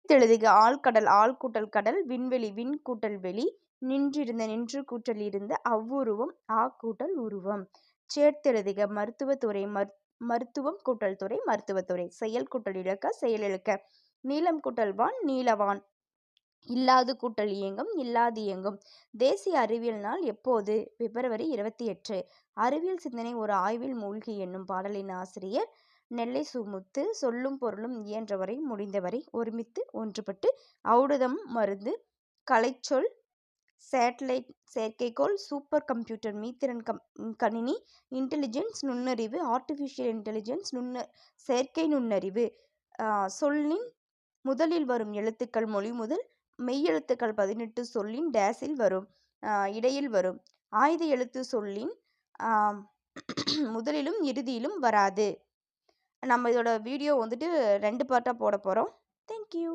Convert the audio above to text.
பிரித்தெழுதுக ஆழ்கடல் ஆழ் கூட்டல் கடல் விண்வெளி விண் கூட்டல் வெளி நின்றிருந்த நின்று கூட்டல் இருந்த அவ்வுருவம் ஆ கூட்டல் உருவம். சேர்த்தெழுதுக மருத்துவத்துறை மருத்துவம் கூட்டல் துறை மருத்துவத்துறை செயல் கூட்டல் இழக்க செயல் இழக்க நீளம் கூட்டல் வான் நீலவான் இல்லாது கூட்டல் இயங்கும் இல்லாது இயங்கும். தேசிய அறிவியல் நாள் எப்போது? பிப்ரவரி 28. அறிவியல் சிந்தனை ஒரு ஆய்வில் மூழ்கி என்னும் பாடலின் ஆசிரியர் நெல்லை சுமுத்து. சொல்லும் பொருளும் இயன்றவரை முடிந்தவரை ஒருமித்து ஒன்றுபட்டு ஔடதம் மருந்து கலைச்சொல் சேட்டலைட் செயற்கைக்கோள் சூப்பர் கம்ப்யூட்டர் மீத்திறன் கணினி இன்டெலிஜென்ஸ் நுண்ணறிவு ஆர்டிஃபிஷியல் இன்டெலிஜென்ஸ் செயற்கை நுண்ணறிவு. சொல்லின் முதலில் வரும் எழுத்துக்கள் மொழி முதல் மெய்யெழுத்துக்கள் 18 சொல்லின் டேஸில் வரும் இடையில் வரும். ஆயுத எழுத்து சொல்லின் முதலிலும் இறுதியிலும் வராது. நம்ம இதோட வீடியோ வந்துட்டு 2 பார்ட்டாக போட போகிறோம். தேங்க்யூ.